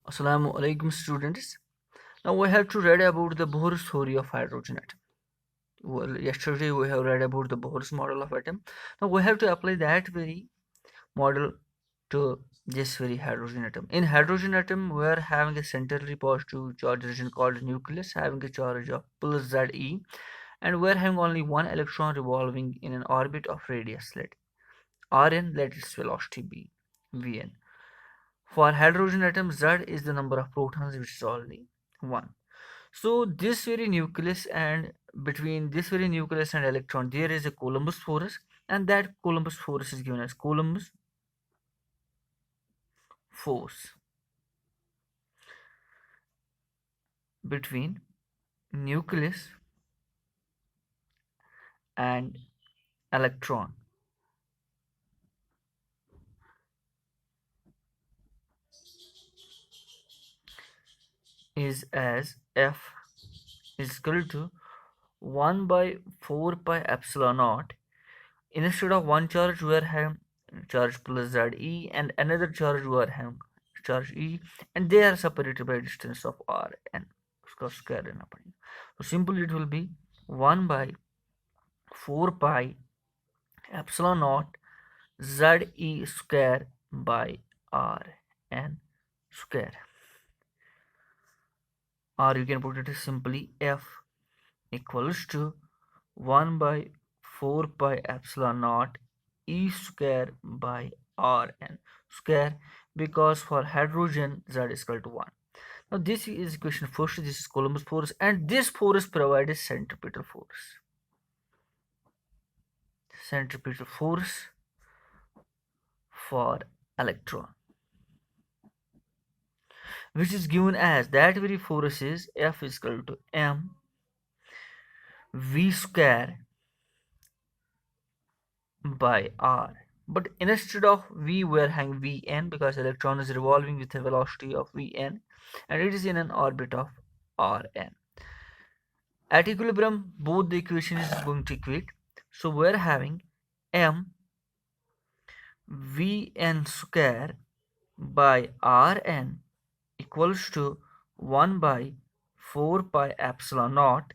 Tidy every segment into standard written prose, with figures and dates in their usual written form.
Assalamu alaikum students. Now we have to read about the Bohr's theory of hydrogen atom. Well, yesterday we have read about the Bohr's model of atom. Now we have to apply that very model to this very hydrogen atom. In hydrogen atom, we are having a centrally positive charge region called nucleus having a charge of plus Ze, and we are having only one electron revolving in an orbit of radius let Rn, let its velocity be Vn. For hydrogen atom, Z is the number of protons, which is only 1. So this very nucleus, and between this very nucleus and electron there is a Columbus force, and that Columbus force is given as Columbus force between nucleus and electron is as F is equal to 1 by 4 pi epsilon naught. Instead of one charge we are having charge plus Ze, and another charge we are having charge E, and they are separated by a distance of R and उसका square लेना पड़ेगा. So simply it will be 1 by 4 pi epsilon naught Ze square by R n square, or you can put it as simply F equals to 1 by 4 pi epsilon naught E square by Rn square, because for hydrogen Z is equal to 1. Now this is equation first, this is Columbus force, and this force provides centripetal force. Centripetal force for electron, which is given as that very force is F is equal to m v square by R. But instead of v we are having Vn, because electron is revolving with a velocity of Vn and it is in an orbit of Rn. At equilibrium both the equations is going to equate, so we are having m Vn square by Rn equals to 1 by 4 pi epsilon naught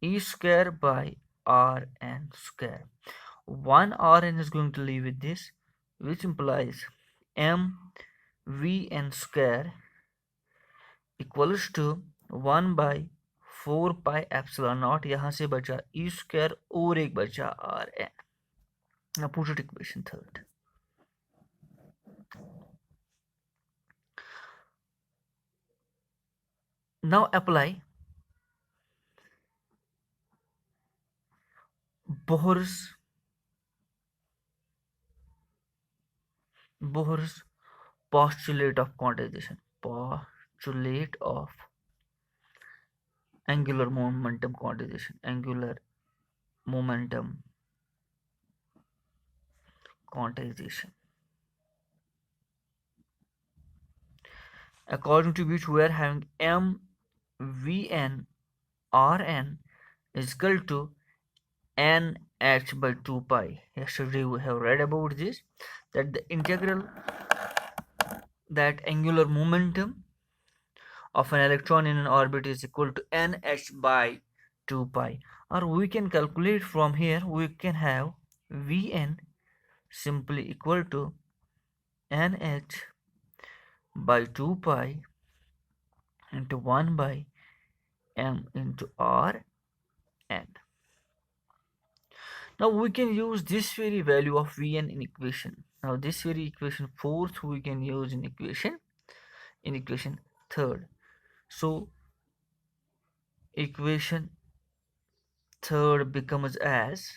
E square by Rn square. 1 Rn is going to leave with this, which implies m Vn square equals to 1 by 4 pi epsilon naught. यहाँ से बचा E square और एक बचा Rn. Now put it equation third. Now apply Bohr's postulate of quantization. Postulate of angular momentum quantization. Angular momentum quantization, according to which we are having m Vn Rn is equal to nh by 2 pi. Yesterday we have read about this, that the integral, that angular momentum of an electron in an orbit is equal to nh by 2 pi, or we can calculate from here. We can have Vn simply equal to nh by 2 pi into 1 by m into R n. Now we can use this very value of Vn in equation. Now this very equation fourth we can use in equation third. So equation third becomes as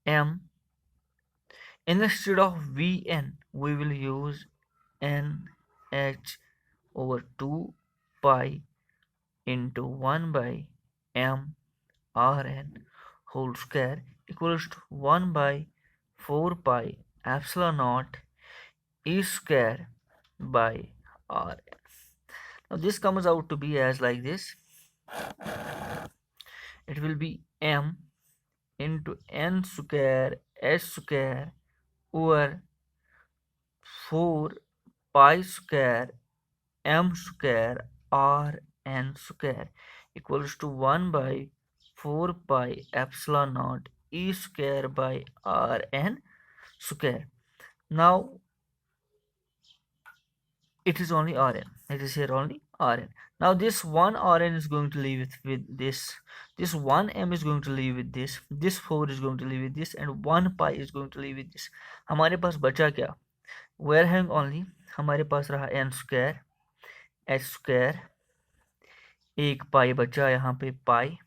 m, instead of Vn we will use nh over 2 pi into 1 by m Rn whole square equals to 1 by 4 pi epsilon naught E square by Rn. Now this comes out to be as like this. It will be m into n square s square over 4 pi square m square r n square equals to 1 by 4 pi epsilon naught e square by r n square. Now it is only Rn. It is here only Rn. Now this one Rn is going to leave with this. This one m is going to leave with this. This 4 is going to leave with this, and 1 pi is going to leave with this. हमारे पास बचा क्या? We are having only हमारे पास रहा n square, h square, एक पाई बचा यहाँ पे पाई,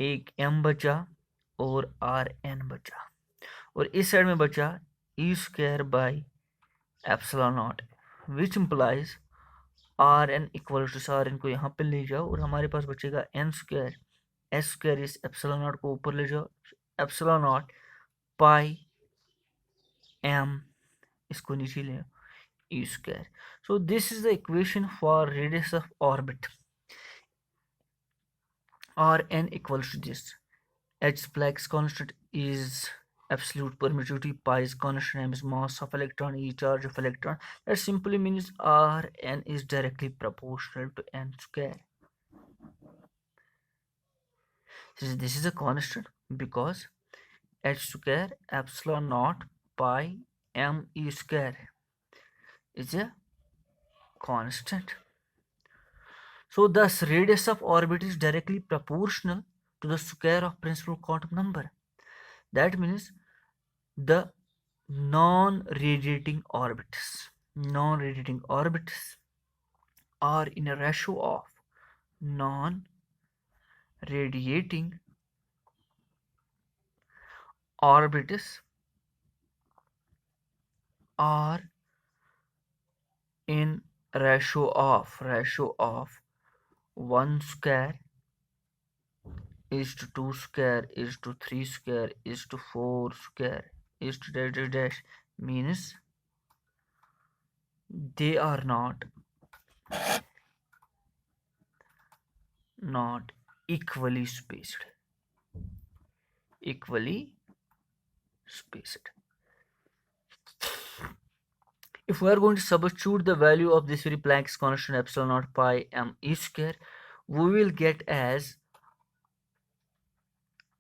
एक m बचा और Rn बचा, और इस साइड में बचा e square by epsilon naught, which implies R N equal to R N को यहाँ पे ले जाओ और हमारे पास बचेगा N square, S square is epsilon naught को ऊपर ले जाओ, एप्सिलॉन नॉट पाई एम इसको नीचे ले E square. So this is the equation for radius of orbit. Rn equals to this. H Planck's constant is absolute permittivity, pi is constant, m is mass of electron, e charge of electron. That simply means Rn is directly proportional to n square. This is a constant because h square epsilon naught pi m e square is a constant. So thus radius of orbit is directly proportional to the square of principal quantum number. That means the non-radiating orbits are in a ratio of non-radiating orbits are in ratio of 1 square is to 2 square is to 3 square is to 4 square is to dash dash dash, means they are not equally spaced. If we are going to substitute the value of this very Planck's constant epsilon naught pi m e square, we will get as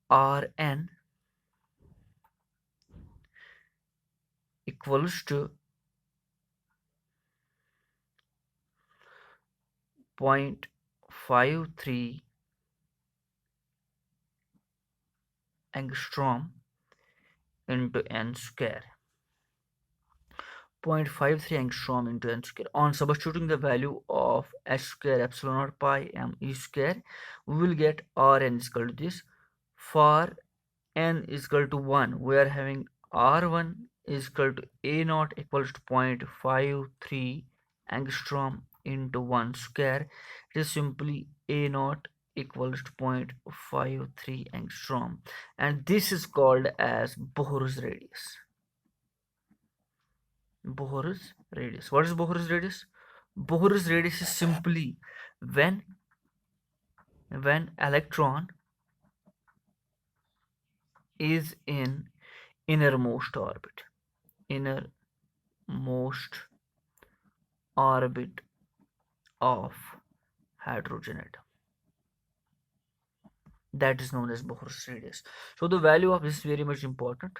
Rn equals to 0.53 angstrom into n square. 0.53 angstrom into n square. On substituting the value of h square epsilon naught pi m e square, we will get Rn is equal to this. For n is equal to 1, we are having R1 is equal to A naught equals to 0.53 angstrom into 1 square. It is simply A naught equals to 0.53 angstrom, and this is called as Bohr's radius. Bohr's radius. What is Bohr's radius? Bohr's radius is simply when electron is in innermost orbit of hydrogen atom. That is known as Bohr's radius. So the value of this is very much important.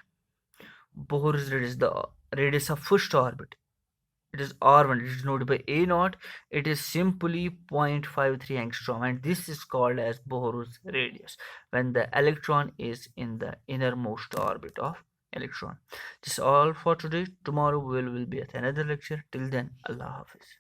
Bohr's radius, the radius of first orbit, it is R1, it is denoted by A naught, it is simply 0.53 angstrom, and this is called as Bohr's radius when the electron is in the innermost orbit of electron. This is all for today. Tomorrow we will be at another lecture. Till then, Allah Hafiz.